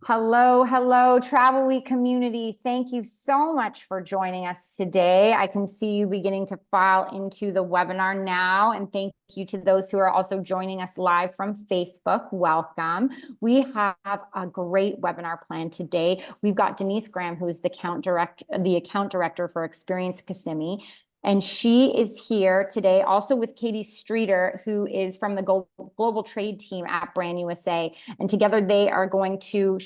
Hello, hello, Travel Week community. Thank you so much for joining us today. I can see you beginning to file into the webinar now. And thank you to those who are also joining us live from Facebook. Welcome. We have a great webinar planned today. We've got Denise Graham, who is the account director for Experience Kissimmee. And she is here today also with Katie Streeter, who is from the global trade team at Brand USA. And together they are going to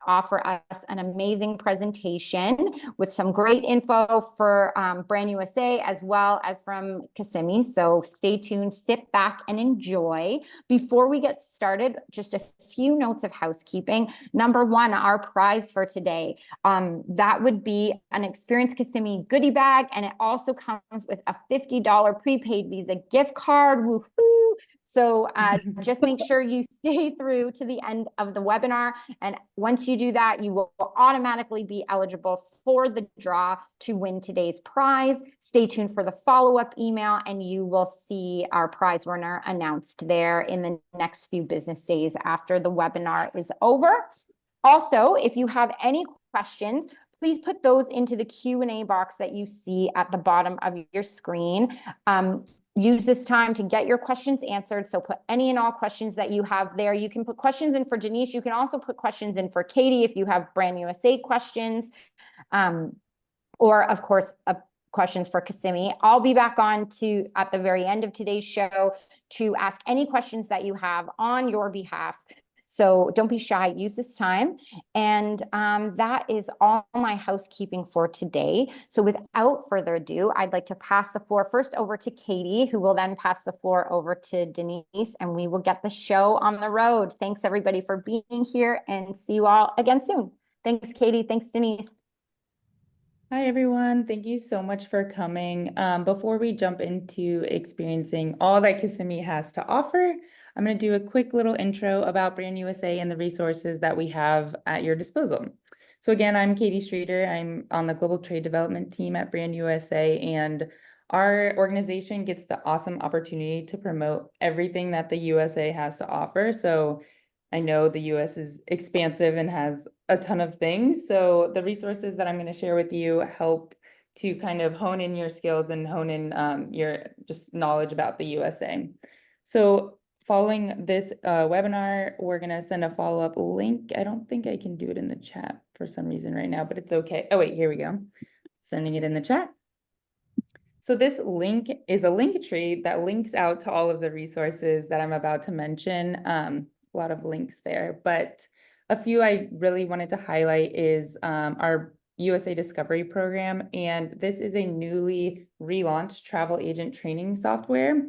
offer us an amazing presentation with some great info for Brand USA as well as from Kissimmee. So stay tuned, sit back and enjoy. Before we get started, just a few notes of housekeeping. Number one, our prize for today, that would be an Experience Kissimmee goodie bag, and it also comes with a $50 prepaid Visa gift card. Woohoo! So just make sure you stay through to the end of the webinar. And once you do that, you will automatically be eligible for the draw to win today's prize. Stay tuned for the follow-up email, and you will see our prize winner announced there in the next few business days after the webinar is over. Also, if you have any questions, please put those into the Q&A box that you see at the bottom of your screen. Use this time to get your questions answered. So put any and all questions that you have there. You can put questions in for Denise. You can also put questions in for Katie if you have Brand USA questions, or of course, questions for Kissimmee. I'll be back on at the very end of today's show to ask any questions that you have on your behalf. So don't be shy, use this time. And that is all my housekeeping for today. So without further ado, I'd like to pass the floor first over to Katie, who will then pass the floor over to Denise, and we will get the show on the road. Thanks everybody for being here, and see you all again soon. Thanks, Katie. Thanks, Denise. Hi, everyone. Thank you so much for coming. Before we jump into experiencing all that Kissimmee has to offer, I'm going to do a quick little intro about Brand USA and the resources that we have at your disposal. So again, I'm Katie Streeter. I'm on the Global Trade Development team at Brand USA, and our organization gets the awesome opportunity to promote everything that the USA has to offer. So I know the US is expansive and has a ton of things. So the resources that I'm going to share with you help to kind of hone in your skills and hone in your just knowledge about the USA. So following this webinar, we're going to send a follow-up link. I don't think I can do it in the chat for some reason right now, but it's okay. Oh, wait, here we go. Sending it in the chat. So this link is a link tree that links out to all of the resources that I'm about to mention. A lot of links there, but a few I really wanted to highlight is our USA Discovery program. And this is a newly relaunched travel agent training software.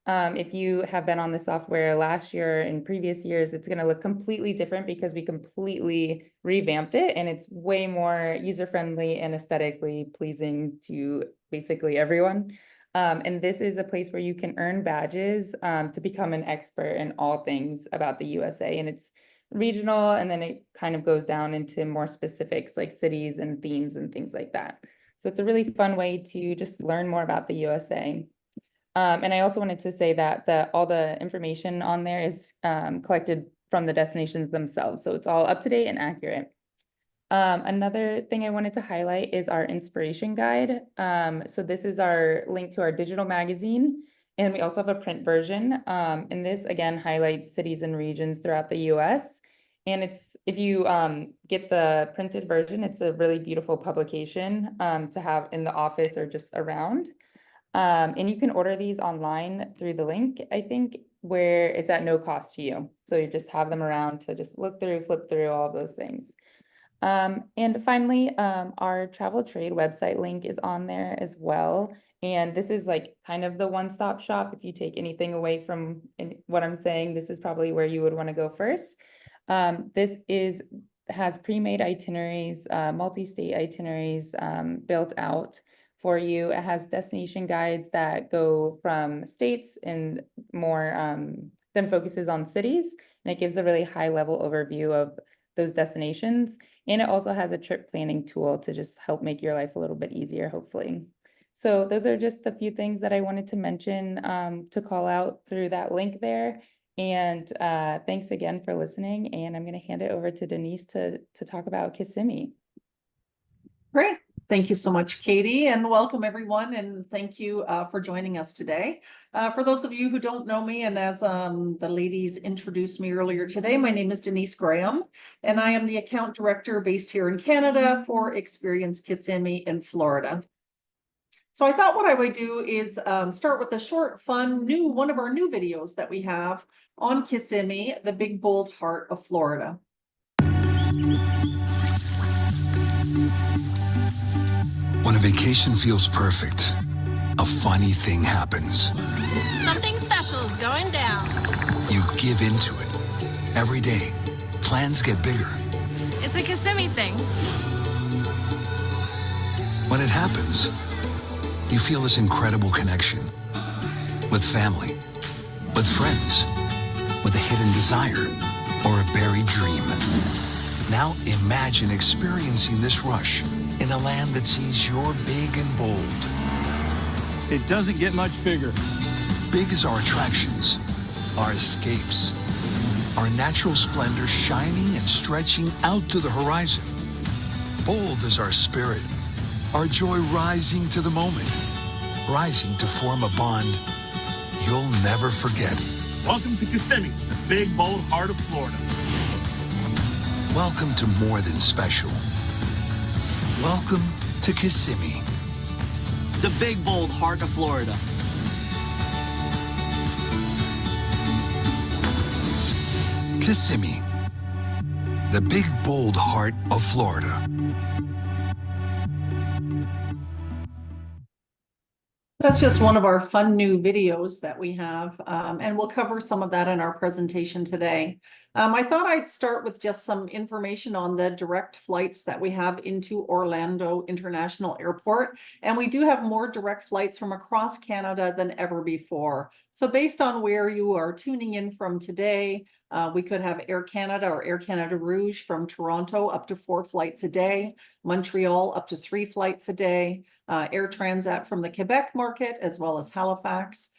If you have been on the software last year and previous years, it's going to look completely different because we completely revamped it, and it's way more user-friendly and aesthetically pleasing to basically everyone. And this is a place where you can earn badges to become an expert in all things about the USA. And it's regional, and then it kind of goes down into more specifics like cities and themes and things like that. So it's a really fun way to just learn more about the USA. And I also wanted to say that all the information on there is collected from the destinations themselves. So it's all up to date and accurate. Another thing I wanted to highlight is our inspiration guide. So this is our link to our digital magazine, and we also have a print version. And this again highlights cities and regions throughout the US. And if you get the printed version, it's a really beautiful publication to have in the office or just around. And you can order these online through the link, I think, where it's at no cost to you. So you just have them around to just look through, flip through all of those things. And finally, our travel trade website link is on there as well. And this is like kind of the one-stop shop. If you take anything away from what I'm saying, this is probably where you would want to go first. This has pre-made itineraries, multi-state itineraries built out for you. It has destination guides that go from states and more then focuses on cities. And it gives a really high-level overview of those destinations. And it also has a trip planning tool to just help make your life a little bit easier, hopefully. So those are just the few things that I wanted to mention to call out through that link there. And thanks again for listening. And I'm going to hand it over to Denise to talk about Kissimmee. Great. Thank you so much, Katie, and welcome everyone. And thank you for joining us today. For those of you who don't know me, and as the ladies introduced me earlier today, my name is Denise Graham, and I am the account director based here in Canada for Experience Kissimmee in Florida. So I thought what I would do is start with a short, fun, one of our new videos that we have on Kissimmee, the big, bold heart of Florida. When a vacation feels perfect, a funny thing happens. Something special is going down. You give into it. Every day, plans get bigger. It's a Kissimmee thing. When it happens, you feel this incredible connection with family, with friends, with a hidden desire, or a buried dream. Now imagine experiencing this rush in a land that sees you're big and bold. It doesn't get much bigger. Big as our attractions, our escapes, our natural splendor shining and stretching out to the horizon. Bold is our spirit, our joy rising to the moment, rising to form a bond you'll never forget. Welcome to Kissimmee, the big, bold heart of Florida. Welcome to more than special. Welcome to Kissimmee, the big, bold heart of Florida. Kissimmee, the big, bold heart of Florida. That's just one of our fun new videos that we have, and we'll cover some of that in our presentation today. I thought I'd start with just some information on the direct flights that we have into Orlando International Airport, and we do have more direct flights from across Canada than ever before. So based on where you are tuning in from today, we could have Air Canada or Air Canada Rouge from Toronto up to 4 flights a day, Montreal up to 3 flights a day, Air Transat from the Quebec market, as well as Halifax.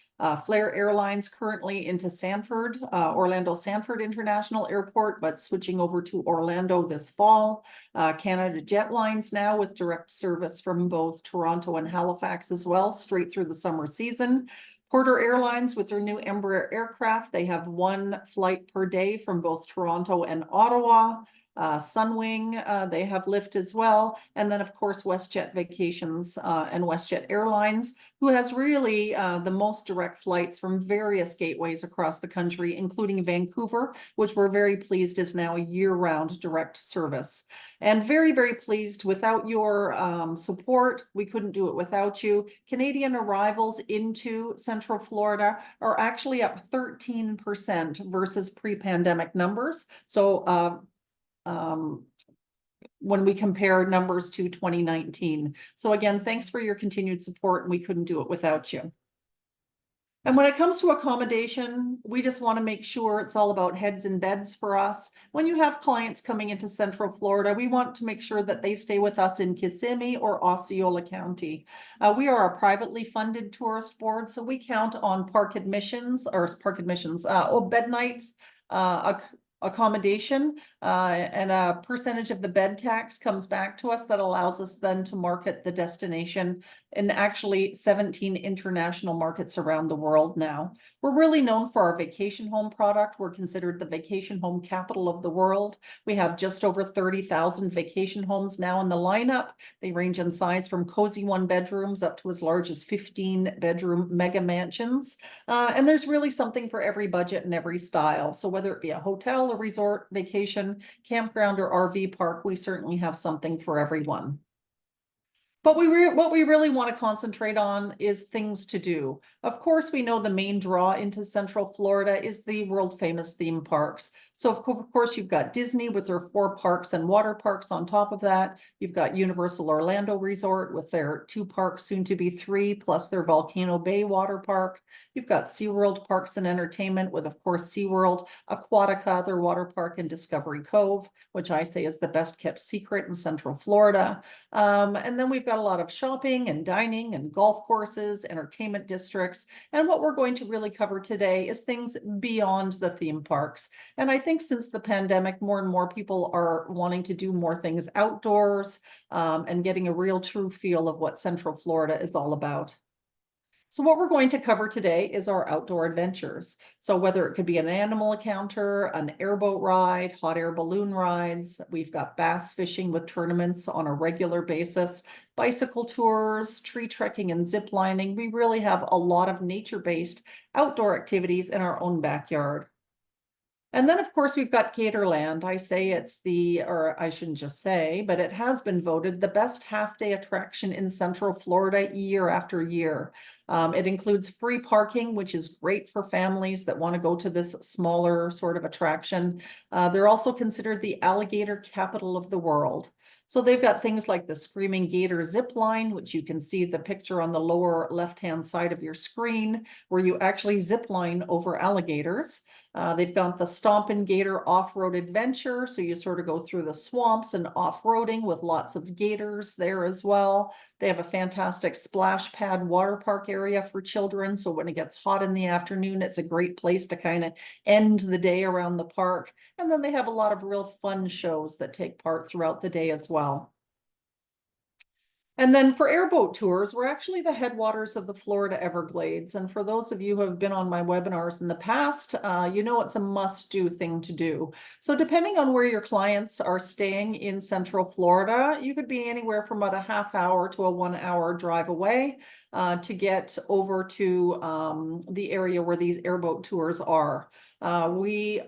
Flair Airlines currently into Sanford, Orlando Sanford International Airport, but switching over to Orlando this fall. Canada Jetlines now with direct service from both Toronto and Halifax as well, straight through the summer season. Porter Airlines with their new Embraer aircraft, they have 1 flight per day from both Toronto and Ottawa. Sunwing, they have lift as well. And then, of course, WestJet Vacations and WestJet Airlines, who has really the most direct flights from various gateways across the country, including Vancouver, which we're very pleased is now a year-round direct service. And very, very pleased. Without your support, we couldn't do it without you. Canadian arrivals into Central Florida are actually up 13% versus pre-pandemic numbers. So when we compare numbers to 2019. So again, thanks for your continued support, and we couldn't do it without you. And when it comes to accommodation, we just want to make sure it's all about heads and beds for us. When you have clients coming into Central Florida, we want to make sure that they stay with us in Kissimmee or Osceola County. We are a privately funded tourist board, so we count on bed nights, accommodation, and a percentage of the bed tax comes back to us that allows us then to market the destination in actually 17 international markets around the world now. We're really known for our vacation home product. We're considered the vacation home capital of the world. We have just over 30,000 vacation homes now in the lineup. They range in size from cozy 1-bedrooms up to as large as 15-bedroom mega mansions. And there's really something for every budget and every style. So whether it be a hotel, a resort, vacation, campground, or RV park, we certainly have something for everyone. But what we really want to concentrate on is things to do. Of course, we know the main draw into Central Florida is the world famous theme parks. So of course, you've got Disney with their 4 parks and water parks on top of that. You've got Universal Orlando Resort with their 2 parks, soon to be 3, plus their Volcano Bay water park. You've got SeaWorld Parks and Entertainment with, of course, SeaWorld, Aquatica, their water park in Discovery Cove, which I say is the best kept secret in Central Florida. And then we've got got a lot of shopping and dining and golf courses, entertainment districts. And what we're going to really cover today is things beyond the theme parks. And I think since the pandemic, more and more people are wanting to do more things outdoors, and getting a real true feel of what Central Florida is all about. So what we're going to cover today is our outdoor adventures. So whether it could be an animal encounter, an airboat ride, hot air balloon rides, we've got bass fishing with tournaments on a regular basis, bicycle tours, tree trekking and zip lining. We really have a lot of nature-based outdoor activities in our own backyard. And then, of course, we've got Gatorland. I say it's or I shouldn't just say, but it has been voted the best half-day attraction in Central Florida year after year. It includes free parking, which is great for families that want to go to this smaller sort of attraction. They're also considered the alligator capital of the world. So they've got things like the Screaming Gator zip line, which you can see the picture on the lower left-hand side of your screen, where you actually zip line over alligators. They've got the Stompin' Gator off-road adventure. So you sort of go through the swamps and off-roading with lots of gators there as well. They have a fantastic splash pad water park area for children. So when it gets hot in the afternoon, it's a great place to kind of end the day around the park. And then they have a lot of real fun shows that take part throughout the day as well. And then for airboat tours, we're actually the headwaters of the Florida Everglades. And for those of you who have been on my webinars in the past, you know it's a must-do thing to do. So depending on where your clients are staying in Central Florida, you could be anywhere from about a half hour to a 1 hour drive away to get over to the area where these airboat tours are. They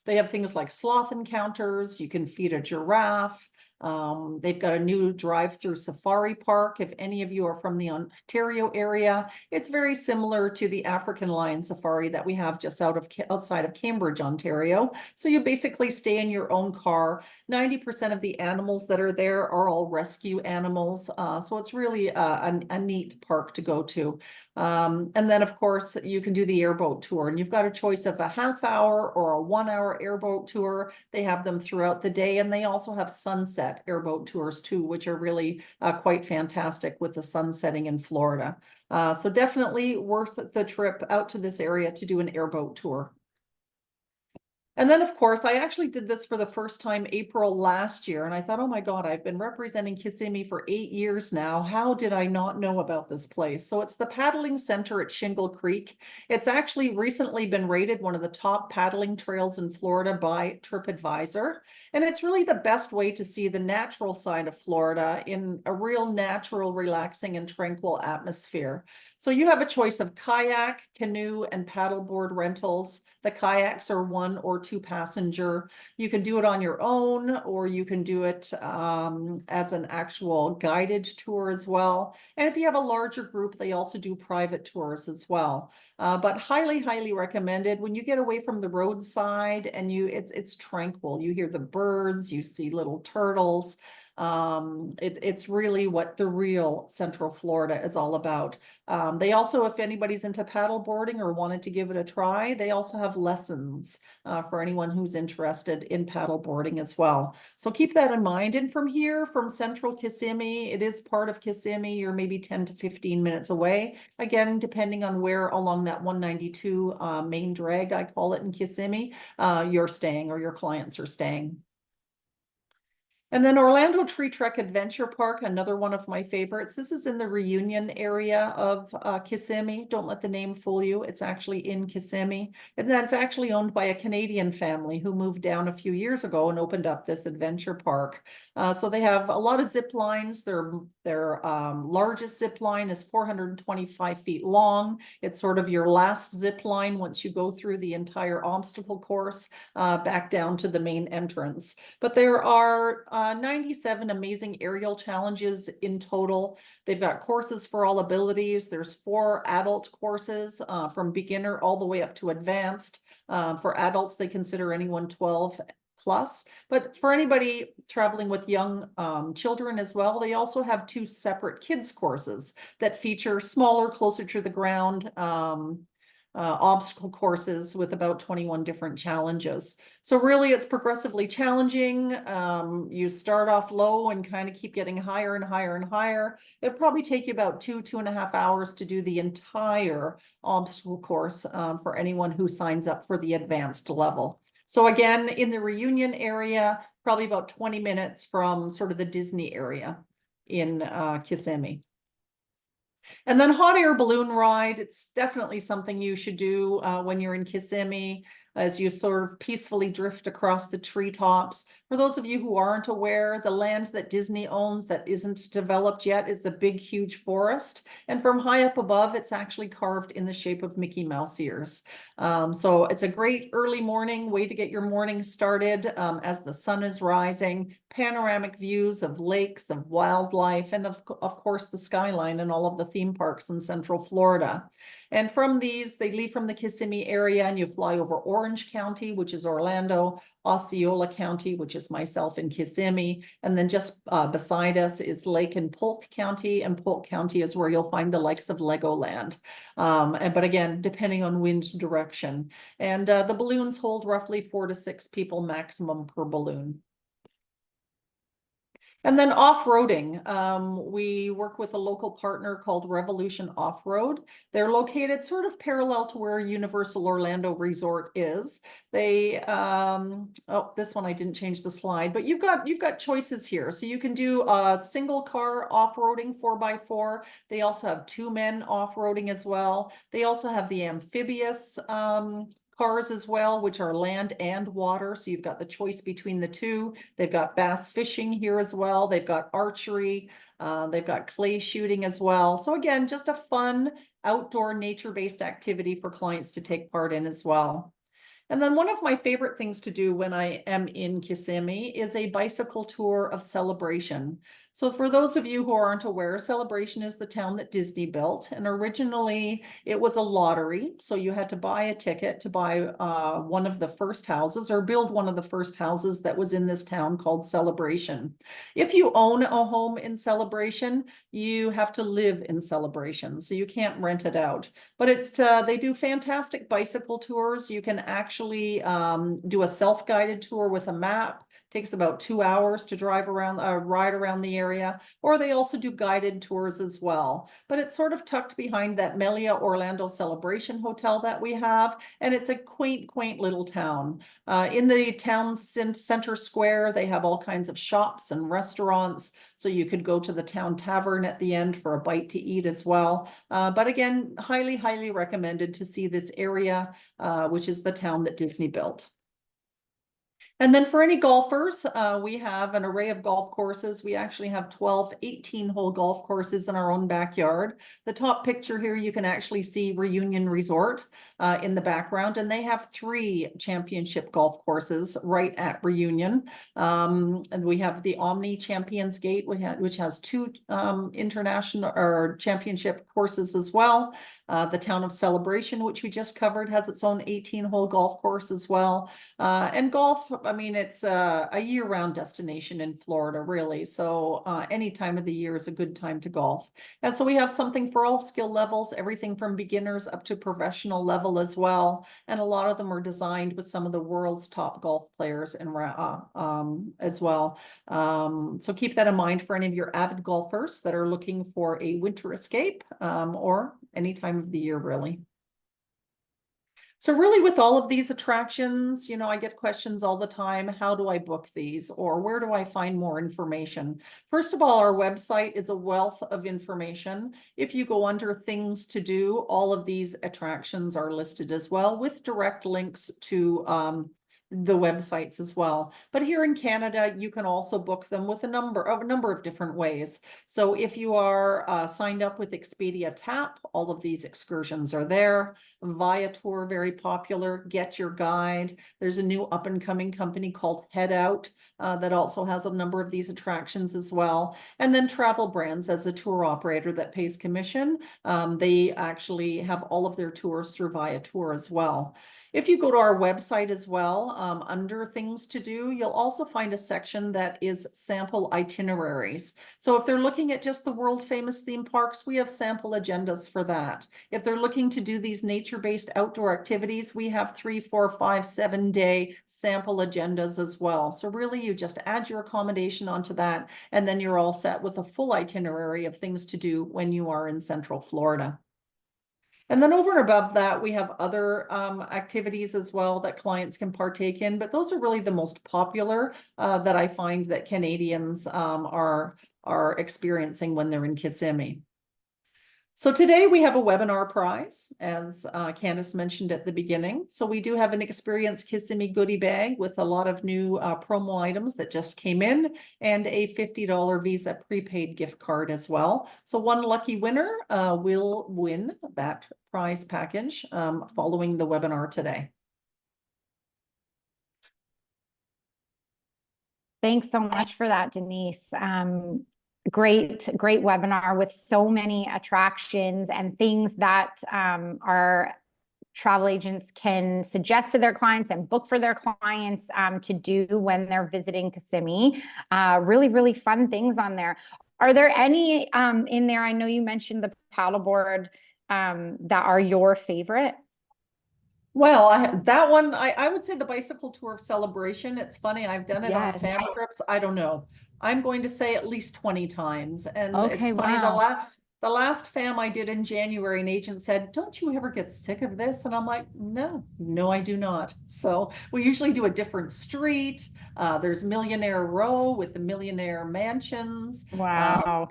have things like sloth encounters. You can feed a giraffe. They've got a new drive-through safari park. If any of you are from the Ontario area, it's very similar to the African lion safari that we have just outside of Cambridge, Ontario. So you basically stay in your own car. 90% of the animals that are there are all rescue animals. So it's really a neat park to go to. And then, of course, you can do the airboat tour, and you've got a choice of a half hour or a 1 hour airboat tour. They have them throughout the day, and they also have sunset airboat tours too, which are really quite fantastic with the sun setting in Florida. So definitely worth the trip out to this area to do an airboat tour. And then, of course, I actually did this for the first time April last year, and I thought, oh my God, I've been representing Kissimmee for 8 years now. How did I not know about this place? So it's the Paddling Center at Shingle Creek. It's actually recently been rated one of the top paddling trails in Florida by TripAdvisor. And it's really the best way to see the natural side of Florida in a real natural, relaxing, and tranquil atmosphere. So you have a choice of kayak, canoe, and paddleboard rentals. The kayaks are 1 or 2 passenger. You can do it on your own, or you can do it as an actual guided tour as well. And if you have a larger group, they also do private tours as well. But highly, highly recommended. When you get away from the roadside and it's tranquil. You hear the birds, you see little turtles. It's really what the real Central Florida is all about. They also, if anybody's into paddle boarding or wanted to give it a try, they also have lessons for anyone who's interested in paddle boarding as well. So keep that in mind. And from here, from Central Kissimmee, it is part of Kissimmee. You're maybe 10 to 15 minutes away. Again, depending on where along that 192 main drag, I call it in Kissimmee, you're staying or your clients are staying. And then Orlando Tree Trek Adventure Park, another one of my favorites. This is in the Reunion area of Kissimmee. Don't let the name fool you. It's actually in Kissimmee. And that's actually owned by a Canadian family who moved down a few years ago and opened up this adventure park. So they have a lot of zip lines. Their largest zip line is 425 feet long. It's sort of your last zip line once you go through the entire obstacle course back down to the main entrance. But there are 97 amazing aerial challenges in total. They've got courses for all abilities. There's 4 adult courses from beginner all the way up to advanced. For adults, they consider anyone 12 plus. But for anybody traveling with young children as well, they also have 2 separate kids courses that feature smaller, closer to the ground obstacle courses with about 21 different challenges. So really it's progressively challenging. You start off low and kind of keep getting higher and higher and higher. It'll probably take you about 2.5 hours to do the entire obstacle course for anyone who signs up for the advanced level. So again, in the Reunion area, probably about 20 minutes from sort of the Disney area in Kissimmee. And then hot air balloon ride, it's definitely something you should do when you're in Kissimmee as you sort of peacefully drift across the treetops. For those of you who aren't aware, the land that Disney owns that isn't developed yet is the big, huge forest. And from high up above, it's actually carved in the shape of Mickey Mouse ears. So it's a great early morning way to get your morning started as the sun is rising, panoramic views of lakes, of wildlife, and of course the skyline and all of the theme parks in Central Florida. And from these, they leave from the Kissimmee area and you fly over Orange County, which is Orlando, Osceola County, which is myself in Kissimmee, and then just beside us is Lake and Polk County, and Polk County is where you'll find the likes of Legoland. But again, depending on wind direction. And the balloons hold roughly 4 to 6 people maximum per balloon. And then off-roading, we work with a local partner called Revolution Off-Road. They're located sort of parallel to where Universal Orlando Resort is. They, oh, this one I didn't change the slide, but you've got choices here. So you can do a single car off-roading 4x4. They also have 2-men off-roading as well. They also have the amphibious cars as well, which are land and water. So you've got the choice between the two. They've got bass fishing here as well. They've got archery. They've got clay shooting as well. So again, just a fun outdoor nature-based activity for clients to take part in as well. And then one of my favorite things to do when I am in Kissimmee is a bicycle tour of Celebration. So for those of you who aren't aware, Celebration is the town that Disney built. And originally it was a lottery. So you had to buy a ticket to buy one of the first houses or build one of the first houses that was in this town called Celebration. If you own a home in Celebration, you have to live in Celebration. So you can't rent it out. But it's they do fantastic bicycle tours. You can actually do a self-guided tour with a map. Takes about 2 hours to drive around, ride around the area, or they also do guided tours as well. But it's sort of tucked behind that Melia Orlando Celebration Hotel that we have, and it's a quaint little town. In the town center square, they have all kinds of shops and restaurants, so you could go to the town tavern at the end for a bite to eat as well. But again, highly recommended to see this area, which is the town that Disney built. And then for any golfers, we have an array of golf courses. We actually have 12 18-hole golf courses in our own backyard. The top picture here, you can actually see Reunion Resort in the background, and they have 3 championship golf courses right at Reunion. And we have the Omni Champions Gate, which has 2 international or championship courses as well. The town of Celebration, which we just covered, has its own 18-hole golf course as well. And golf, I mean, it's a year-round destination in Florida, really. So any time of the year is a good time to golf. And so we have something for all skill levels, everything from beginners up to professional level as well. And a lot of them are designed with some of the world's top golf players and as well. So keep that in mind for any of your avid golfers that are looking for a winter escape or any time of the year, really. So really with all of these attractions, you know, I get questions all the time. How do I book these? Or where do I find more information? First of all, our website is a wealth of information. If you go under things to do, all of these attractions are listed as well with direct links to the websites as well. But here in Canada, you can also book them with a number of different ways. So if you are signed up with Expedia Tap, all of these excursions are there. Viator, very popular. Get Your Guide. There's a new up and coming company called Head Out that also has a number of these attractions as well. And then Travel Brands as a tour operator that pays commission. They actually have all of their tours through Viator as well. If you go to our website as well, under things to do, you'll also find a section that is sample itineraries. So if they're looking at just the world famous theme parks, we have sample agendas for that. If they're looking to do these nature-based outdoor activities, we have 3, 4, 5, 7-day sample agendas as well. So really you just add your accommodation onto that, and then you're all set with a full itinerary of things to do when you are in Central Florida. And then over and above that, we have other activities as well that clients can partake in, but those are really the most popular that I find that Canadians are experiencing when they're in Kissimmee. So today we have a webinar prize, as Candice mentioned at the beginning. So we do have an Experience Kissimmee goodie bag with a lot of new promo items that just came in, and a $50 Visa prepaid gift card as well. So one lucky winner will win that prize package following the webinar today. Thanks so much for that, Denise. Great webinar with so many attractions and things that our travel agents can suggest to their clients and book for their clients to do when they're visiting Kissimmee. Really fun things on there. Are there any in there? I know you mentioned the paddleboard that are your favorite. Well, that one, I would say the bicycle tour of celebration. It's funny, I've done it on Yes. fam trips. I don't know. I'm going to say at least 20 times. And Okay, it's funny, wow. the last fam I did in January, an agent said, "Don't you ever get sick of this?" And I'm like, no, I do not. So we usually do a different street. There's Millionaire Row with the millionaire mansions. Wow.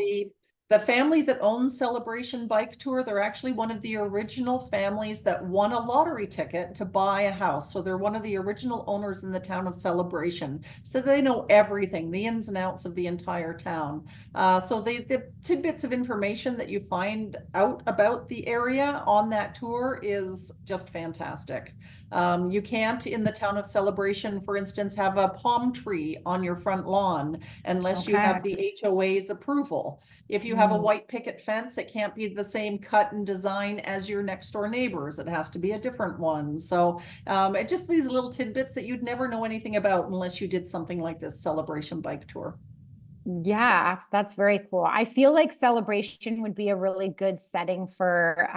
The family that owns Celebration Bike Tour, they're actually one of the original families that won a lottery ticket to buy a house. So they're one of the original owners in the town of Celebration. So they know everything, the ins and outs of the entire town. So the tidbits of information that you find out about the area on that tour is just fantastic. You can't, in the town of Celebration, for instance, have a palm tree on your front lawn unless you have the HOA's approval. If you have a white picket fence, it can't be the same cut and design as your next door neighbors. It has to be a different one. So it just these little tidbits that you'd never know anything about unless you did something like this Celebration Bike Tour. Yeah, that's very cool. I feel like Celebration would be a really good setting for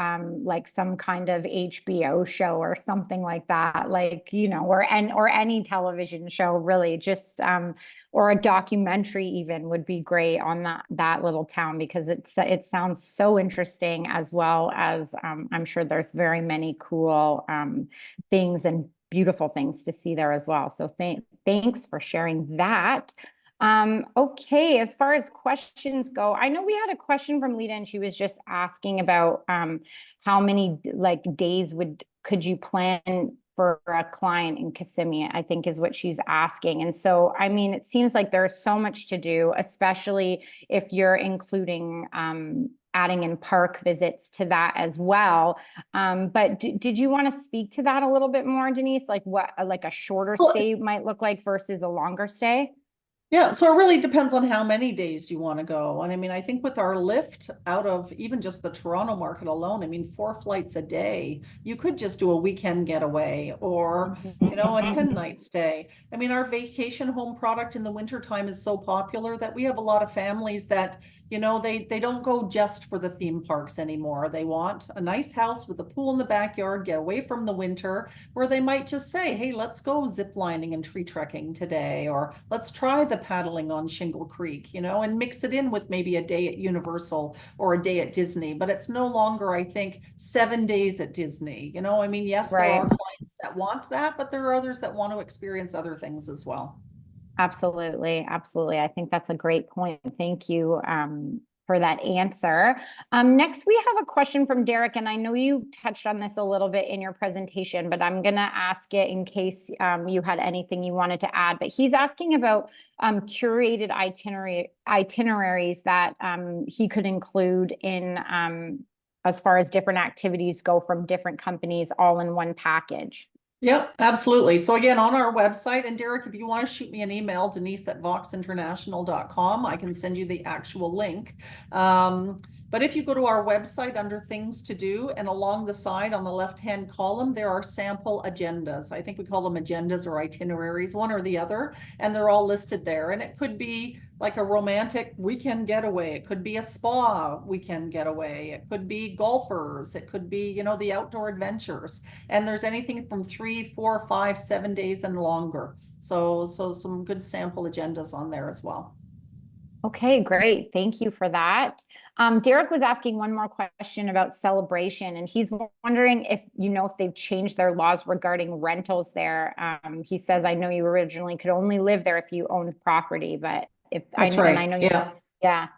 like some kind of HBO show or something like that, like, you know, or any television show, really, just or a documentary even would be great on that little town, because it sounds so interesting, as well as I'm sure there's very many cool things and beautiful things to see there as well. So thanks for sharing that. Okay, as far as questions go, I know we had a question from Lita, and she was just asking about how many like days could you plan for a client in Kissimmee, I think is what she's asking. And so, I mean, it seems like there's so much to do, especially if you're including adding in park visits to that as well. But did you want to speak to that a little bit more, Denise? Like what like a shorter stay might look like versus a longer stay? Yeah, so it really depends on how many days you want to go. And I mean, I think with our lift out of even just the Toronto market alone, I mean, 4 flights a day, you could just do a weekend getaway or, you know, a 10-night stay. I mean, our vacation home product in the wintertime is so popular that we have a lot of families that, you know, they don't go just for the theme parks anymore. They want a nice house with a pool in the backyard, get away from the winter, where they might just say, hey, let's go zip lining and tree trekking today, or let's try the paddling on Shingle Creek, you know, and mix it in with maybe a day at Universal or a day at Disney. But it's no longer, I think, 7 days at Disney. You know, I mean, yes, there are clients that want that, but there are others that want to experience other things as well. Absolutely. I think that's a great point. Thank you for that answer. Next, we have a question from Derek, and I know you touched on this a little bit in your presentation, but I'm going to ask it in case you had anything you wanted to add. But he's asking about curated itineraries that he could include in as far as different activities go from different companies all in one package. Yep, absolutely. So again, on our website, and Derek, if you want to shoot me an email, Denise@voxinternational.com, I can send you the actual link. But if you go to our website under things to do, and along the side on the left-hand column, there are sample agendas. I think we call them agendas or itineraries, one or the other, and they're all listed there. And it could be like a romantic weekend getaway. It could be a spa weekend getaway. It could be golfers. It could be, you know, the outdoor adventures. And there's anything from 3, 4, 5, 7 days and longer. So some good sample agendas on there as well. Okay, great. Thank you for that. Derek was asking one more question about celebration, and he's wondering if you know if they've changed their laws regarding rentals there. He says, I know you originally could only live there if you owned property, but if That's I right. know you, yeah.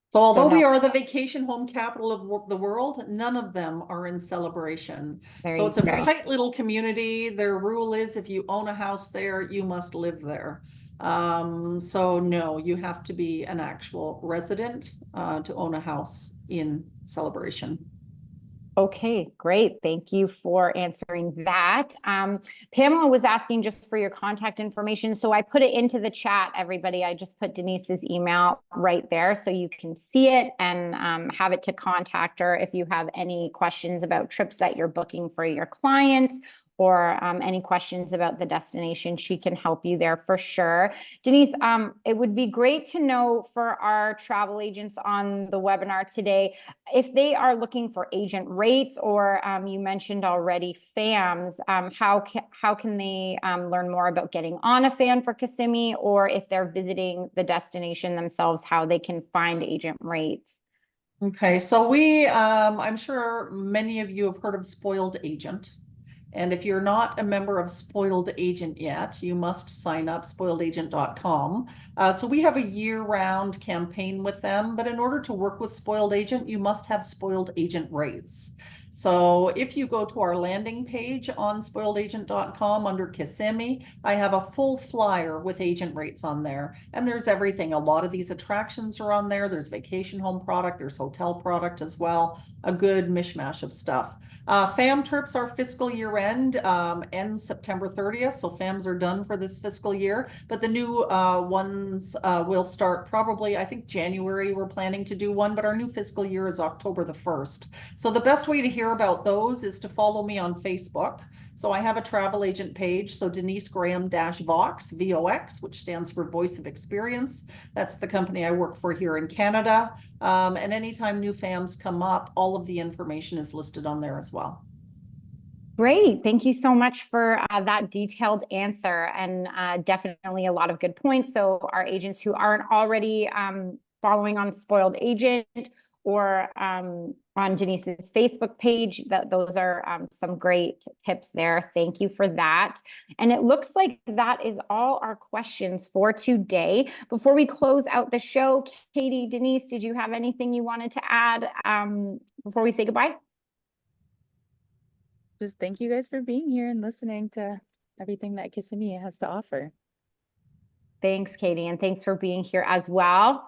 So although we no. are the vacation home capital of the world, none of them are in Celebration. So it's a tight little community. Their rule is if you own a house there, you must live there. So no, you have to be an actual resident to own a house in Celebration. Okay, great. Thank you for answering that. Pamela was asking just for your contact information. So I put it into the chat, everybody. I just put Denise's email right there so you can see it and have it to contact her if you have any questions about trips that you're booking for your clients or any questions about the destination. She can help you there for sure. Denise, it would be great to know for our travel agents on the webinar today, if they are looking for agent rates or you mentioned already FAMs, how can they learn more about getting on a FAM for Kissimmee, or if they're visiting the destination themselves, how they can find agent rates? Okay, so I'm sure many of you have heard of Spoiled Agent. And if you're not a member of Spoiled Agent yet, you must sign up, spoiledagent.com. So we have a year-round campaign with them, but in order to work with Spoiled Agent, you must have Spoiled Agent rates. So if you go to our landing page on spoiledagent.com under Kissimmee, I have a full flyer with agent rates on there. And there's everything. A lot of these attractions are on there. There's vacation home product, there's hotel product as well. A good mishmash of stuff. FAM trips are fiscal year end, ends September 30th. So FAMs are done for this fiscal year, but the new ones will start probably, I think January we're planning to do one, but our new fiscal year is October the 1st. So the best way to hear about those is to follow me on Facebook. So I have a travel agent page. So Denise Graham-Vox, VOX, which stands for Voice of Experience. That's the company I work for here in Canada. And anytime new FAMs come up, all of the information is listed on there as well. Great. Thank you so much for that detailed answer, and definitely a lot of good points. So our agents who aren't already following on Spoiled Agent or on Denise's Facebook page, those are some great tips there. Thank you for that. And it looks like that is all our questions for today. Before we close out the show, Katie, Denise, did you have anything you wanted to add before we say goodbye? Just thank you guys for being here and listening to everything that Kissimmee has to offer. Thanks, Katie, and thanks for being here as well.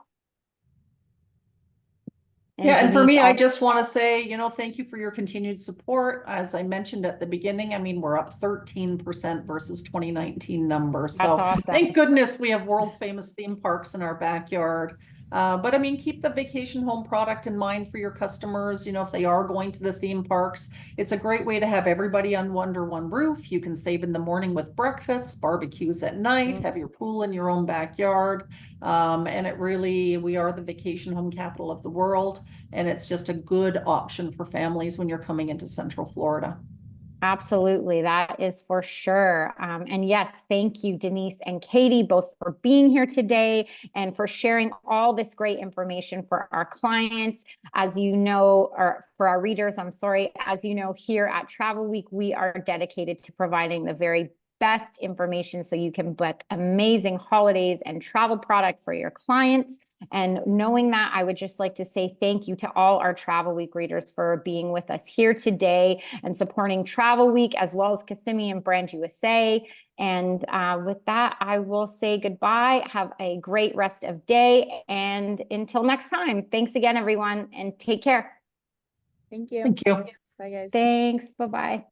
And for me, I just want to say, you know, thank you for your continued support. As I mentioned at the beginning, I mean, we're up 13% versus 2019 numbers. So awesome. Thank goodness we have world famous theme parks in our backyard. But I mean, keep the vacation home product in mind for your customers. You know, if they are going to the theme parks, it's a great way to have everybody under one roof. You can save in the morning with breakfast, barbecues at night, have your pool in your own backyard. And we are the vacation home capital of the world. And it's just a good option for families when you're coming into Central Florida. Absolutely, that is for sure. And yes, thank you, Denise and Katie, both for being here today and for sharing all this great information for our clients. As you know, or for our readers, I'm sorry, as you know, here at Travel Week, we are dedicated to providing the very best information so you can book amazing holidays and travel product for your clients. And knowing that, I would just like to say thank you to all our Travel Week readers for being with us here today and supporting Travel Week, as well as Kissimmee and Brand USA. And with that, I will say goodbye. Have a great rest of day. And until next time, thanks again, everyone, and take care. Thank you. Thank you. Bye, guys. Thanks. Bye-bye.